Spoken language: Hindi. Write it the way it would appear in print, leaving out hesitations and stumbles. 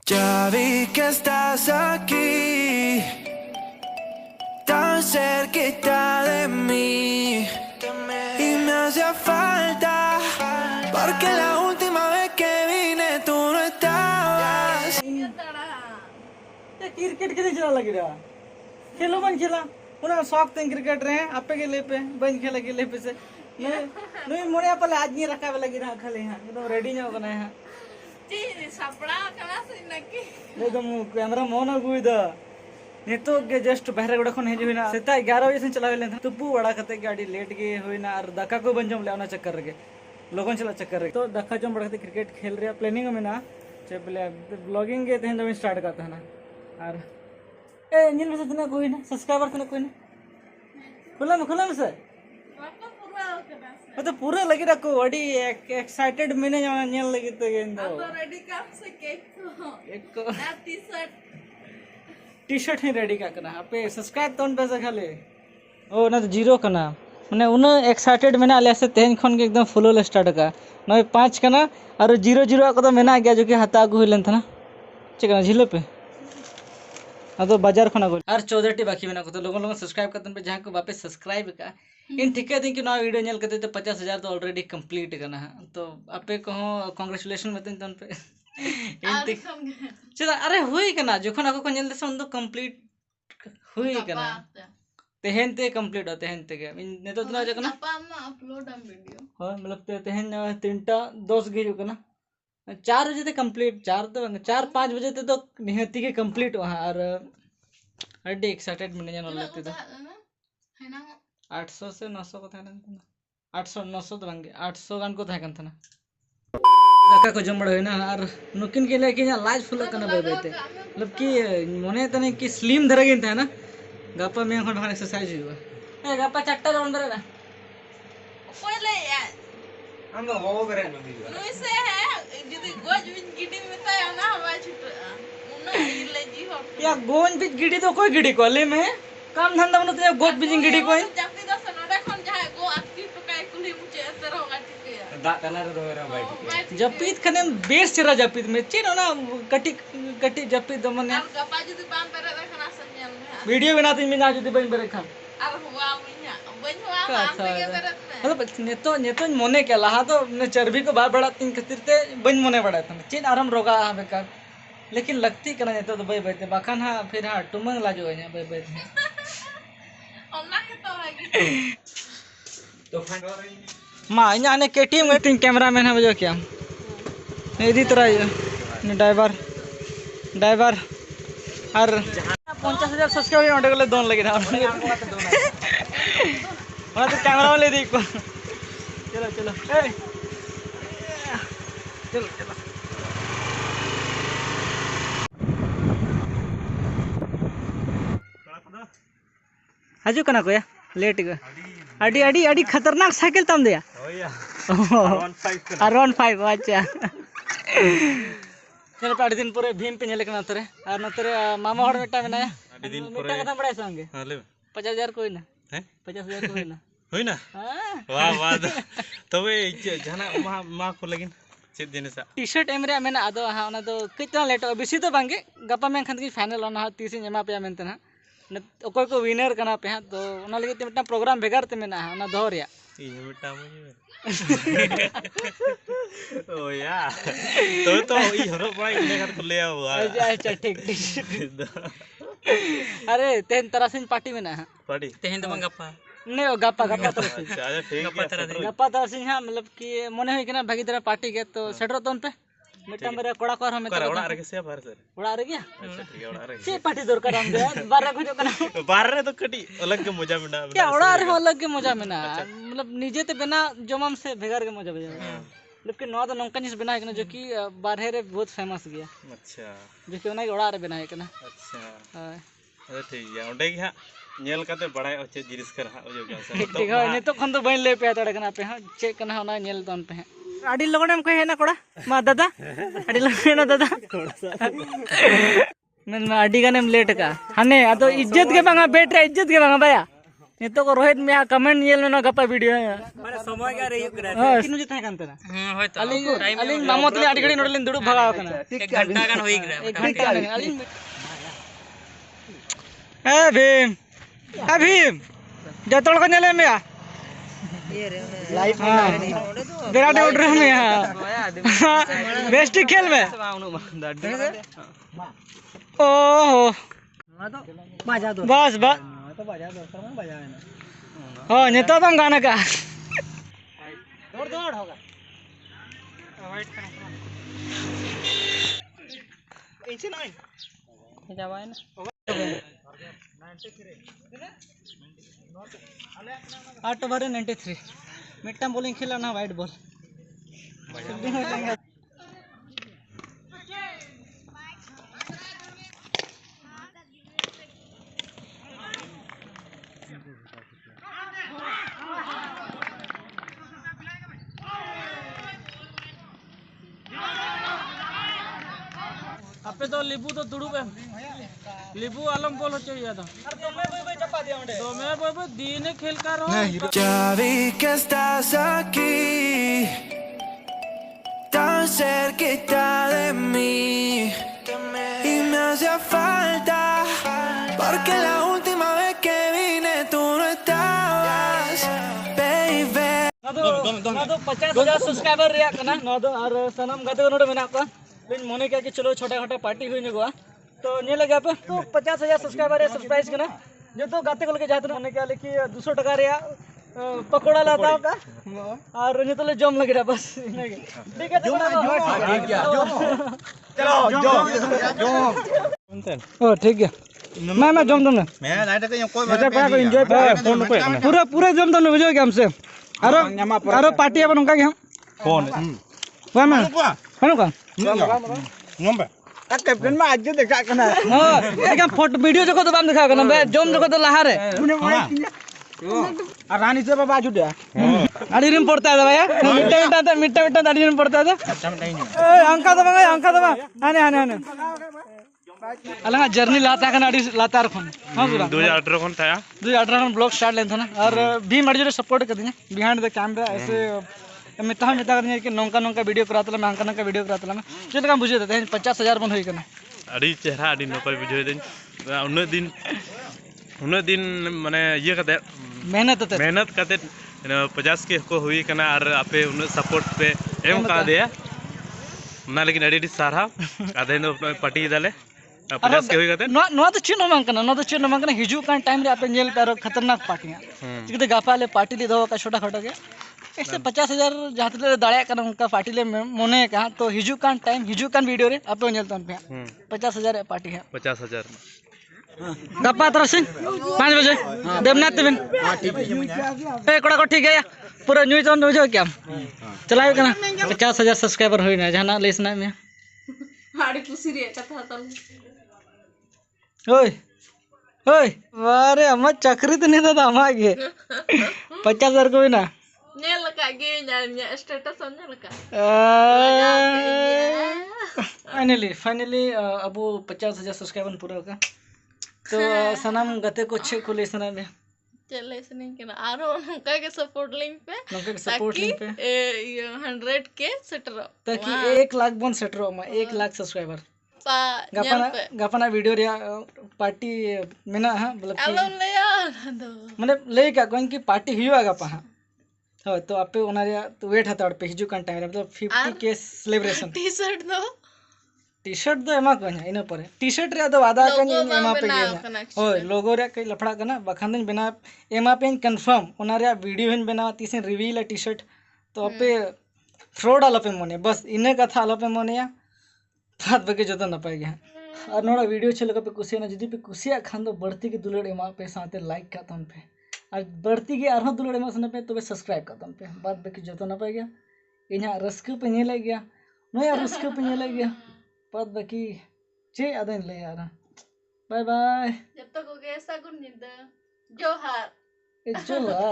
Ya vi que estás aquí, tan cerquita de mí, y me hacía falta, porque la última vez que vine tú no estabas. Cricket के चला लगी रहा खेलो बन खेला उन्हें शौक थे क्रिकेट रहे आपे के लेपे बन खेला के लेपे से नहीं मोने पहले आज नहीं रखा लगी रहा खाली हां एकदम रेडी न होना है जी सपड़ा कला से नकी एकदम कैमरा मोन अगुइद नितो के जस्ट बहरे गुड़ा खन हेजुना सेता 11 बजे से चलावेले तो पू बड़ा कते गाड़ी लेट गे होइना और दका को बन जम लेना चक्कर रे लोगन चला चक्कर रे तो दका जम बड़ा क्रिकेट खेल रे प्लानिंग में ना चे पहले ब्लॉगिंग के तहन जब स्टार्ट करता है ना और ए नील में से तना कोई ना सब्सक्राइबर तना कोई ना खुला में से पापा पूरा कला से तो पूरा लगी रखो बड़ी एक्साइटेड मैंने जाना नील लगी तो गेंदो अब रेडी काम से केक तो एक टी-शर्ट ही रेडी का करना आपे सब्सक्राइब तोन पैसा खाले ओ ना तो जीरो करना माने उन एक्साइटेड मैंने आले से तेन खन के एकदम फुल स्टार्ट का नय 5 करना और 0 को तो मैंने गया जो कि हाथा आगु होइलन था ना चिकना झिलो पे तो बाजार खना को और 14 टी बाकी मेना को तो लोगन सब्सक्राइब करतन पे जहां को वापस सब्सक्राइब का इन ठिके दिन कि ना वीडियो नेल करते तो 50,000 तो ऑलरेडी कंप्लीट करना है तो आपे कहो कांग्रेचुलेशन मतन तन पे चला अरे हुई कना जखन ako ko नेल दे उन तो कंप्लीट हुई कना तेहन ते कंप्लीट होते हैं ते ने तो ना जकना पापा मा अपलोड हम वीडियो हां मतलब तेहन 3टा 10 गे जकना 4 बजे ते कंप्लीट 4-5 बजे ते तो निहती के कंप्लीट वहां और अड्डी एक्साइटेड मैंने जान लगती तो है ना 800 से 900 को था ना 800 900 तो बंगे 800 गान को था कन था ना दका को जमड़ है ना और नुकिन के लिए कि लाज फुल करना बेबेते मतलब कि मने तने कि स्लिम धरगिन था ना गप्पा में खन एक्सरसाइज हुआ ए गप्पा चट्टा रोन बरे पहले यार हम तो हो करे नहीं नुई से है यदि गोज बिन गिडी में तो ना हवा छुट उना इले जी हो या गोन बिच गिडी तो कोई गिडी कोले में काम धंधा बनो तो गोद बिच गिडी कोई जाति दस नडा खन जाय गो आती तो काय कुली मुचे असर होगा ठीक है दा कलर दो रे भाई जपीत खने बेस चरा जपीत में चिनो ना कटी जपीत दो मने अब गपा जदि बाम पर रखना संजल में वीडियो बनाते में ना जदी बन बरे खा अब हुआ मुइया बन हुआ हम पे बरत मतलब नेतो मने के लहा तो ने चर्बी को बार बड़ा तीन खातिर ते बन मने बड़ा था चिन आराम रोगा बेकार लेकिन लगती करना नेतो तो बई ते बाखान हा फिर हा टुमंग लाजो है बई ओना के तो लगी तो फाइन मा इना ने केटीएम में तीन कैमरामैन है बजो क्या इदी तरह ने ड्राइवर और 50,000 सब्सक्राइबर ओंडे गले दोन लगी रहा और तो कैमरा वाले देखो चलो ए चलो हजू कना को या लेट गया अड़ी खतरनाक साइकिल तम दिया ओया R15 अच्छा चल पे दिन पूरे भीम पे नेले कना तरे और नतरे मामा हड़ मेटा मेना अड़ी दिन मेटा कथा बड़ा संगे हां ले 50,000 कोई ना हैं 50,000 कोई ना होई ना हां वाह तबे जाना मा को लगिन चेक दिन सा टी-शर्ट एम रे मेना आदो हां ओना दो कितना लेट बेसी तो बांगे गपा में खन की फाइनल ओना 30 एमा पे मेनते ना ओकोय को विनर कना पे हां तो ओना लगे ते मिटा प्रोग्राम भेगार ते मेना ओना दोहरिया ई मिटा मुझे ओया तो ई हरो बड़ा इने कर ले हुआ अच्छा ठीक अरे तेन तरसिन पार्टी में ना पार्टी तेन तो गप्पा नहीं हो गप्पा तरसिन अच्छा ठीक है गप्पा तरसिन हां मतलब कि मने होई कि ना भागी तरह पार्टी के तो सेटर तोन पे मिटा मेरे कोड़ा को हम कर ओड़ा रे से बाहर से ओड़ा रे गया अच्छा ठीक है ओड़ा रे से पार्टी दरकार हम दे बारे को जो कना बाहर रे तो कटी अलग के मजा मिला क्या ओड़ा रे अलग के मजा में ना मतलब निजे ते बिना जमम से भेगार के मजा बजा लेकिन नवा तो नंका जिस बना है जो कि बाहर रे बहुत फेमस गया अच्छा जो कि ओना ओड़ा रे बना है ना अच्छा हां अरे ठीक है ओंडे के नेल काते बड़ाय चे जिनिस कर हा जो गया ठीक है ने तो खन तो बन ले पे तड़े कना पे हां चेक कना ओना नेल तोन पे अड़ी लगने में कोई है ना कोड़ा मा दादा अड़ी लगने ना दादा मैं अड़ी का नेम लेट का हने तो इज्जत के बांगा बैठ रहा इज्जत के बांगा भैया नितो को रोहित में कमेंट येल में ना गप्पा वीडियो माने समय का रे युग रे किनु जे थाय कांतरा होय तो टाइम अलिंग नामतले आडी घड़ी नोडलिन दुडु भगाव कना एक घंटा गान होई रे एक घंटा में अलिंग ए भीम जतोल को नेले में लाइव विराट ऑर्डर में बेस्ट खेल में ओहो बस बस हो नेता तुम गाना का दौड़ दौड़ होगा जावाए ना 8 ओवर 93 मिड टाइम बॉलिंग खेला ना वाइट बॉल आपे तो लिबू तो दुड़ू पे लिबू आलम बोल चाहिए था तो मैं चपा दिया तो मैं दीने खेल कर रहा हूं Ya vi que estás aquí, tan cerquita de mí, y me hacía falta, porque la última vez que vine tú no estabas, baby. ना तो 50,000 सब्सक्राइबर रिया कना ना तो और सनम गते नोड मेना को बिन मोने क्या कि चलो छोटा छोटा पार्टी हुई निगवा तो ने लगा पे तो 50,000 सब्सक्राइबर है सरप्राइज कना जो तो गाते को लेके जाते मोने क्या लेके 200 टका रिया पकोड़ा लाता का और ने तो ले जम लग रहा बस ठीक है चलो ओ ठीक है मैं जम तुमने मैं लाइट के कोई अच्छा पा को एंजॉय पूरा पूरा जम तुमने बुझो क्या हमसे अरे पार्टी अपन उनका क्या फोन वाह मैं कौन का ngombe कैप्टन में आज देखा कना हां एकदम फोटो वीडियो जको तो बाम देखा कना बे जम जको तो लहा रे और रानी से बाबा जुड़ा अड़ी रिम पड़ता है भैया मिट्टा अड़ी रिम पड़ता है ए अंका दबा आने अलंगा जर्नी लाता कना अड़ी लाता रखन हां पूरा 2018 कोन था 2018 में ब्लॉग स्टार्ट लेन था ना और भी मर्जी सपोर्ट कर दिया बिहाइंड द कैमरा ऐसे मिता करने कि नौका नौका वीडियो करातला मैं अंका नौका वीडियो करातला मैं चल का बुझे देते 50,000 बन होई कना अड़ी चेहरा अड़ी नपाय बुझे दिन उन दिन माने ये कते मेहनत कते 50 के को हुई कना और आपे उन सपोर्ट पे एम का दे ना लेकिन अड़ी सारा आधे नो पार्टी दाले 50 के हुई कते नो तो चिन्ह मांग कना हिजू कान टाइम रे आपे नेल पेरो खतरनाक पार्टियां चिकते गापाले पार्टी ले दो का छोटा छोटा के ऐसे 50,000 जहाँ दाड़ा करना उनका पार्टी ले मोने कहा तो हिजू कान टाइम हिजू कान वीडियो रे आप पे 50,000 पार्टी है 50,000 गप्पा तरह सिंह 5 बजे देवनाथ बिन ए कोड़ा को ठीक है पूरा न्यूज़ ऑन हो क्या चलावे कना 50,000 सब्सक्राइबर होई ना जाना लेसना में हाड़ी खुशी रे कथा तल ओए अरे अम्मा चक्री तो नहीं था अम्मा के 50,000 को भी ना नेल का गे nya status nya laka finally अब 50,000 सब्सक्राइबर पूरा होगा तो सनम गते को अच्छे खुले सना में चले इसने के ना आरो उनका के सपोर्ट लिंक पे 100 के सेट रहो ताकि 1 लाख बन सेट रहो 1 लाख सब्सक्राइबर गपना वीडियो रे पार्टी मेना हां मतलब अलो ले दो मतलब ले का कोन की पार्टी हुआ गपा हां हो तो आपे ओनारे तो वेट हता पे हिजू कान टाइम मतलब 50 के सेलिब्रेशन टी शर्ट दो एमा कोन इन पर टी शर्ट रे दो वादा कन एमा पे हो लोगो रे कई लफड़ा कना बखंदन बिना एमा पे कंफर्म ओनारे वीडियो हिन बिना तीसे रिवील टी शर्ट तो आपे फ्रॉड आलो पे मोने बस इने कथा आलो पे मोने या बात बके जतो न पाए गया और नोड़ा वीडियो चले पे कुसिया ना जदी पे कुसिया खान दो बढ़ती के दुलड़ एमा पे साथे लाइक का तम पे और बढ़ती के आरो दुलड़ एमा सने पे तो सब्सक्राइब का तम पे बात बके जतो न पाए गया इना रस्क पे ने ले गया नया रस्क पे ने ले गया बात बकी चे अदन ले यार बाय बाय जब तक हो गया सगुन निंदा जोहार जोहार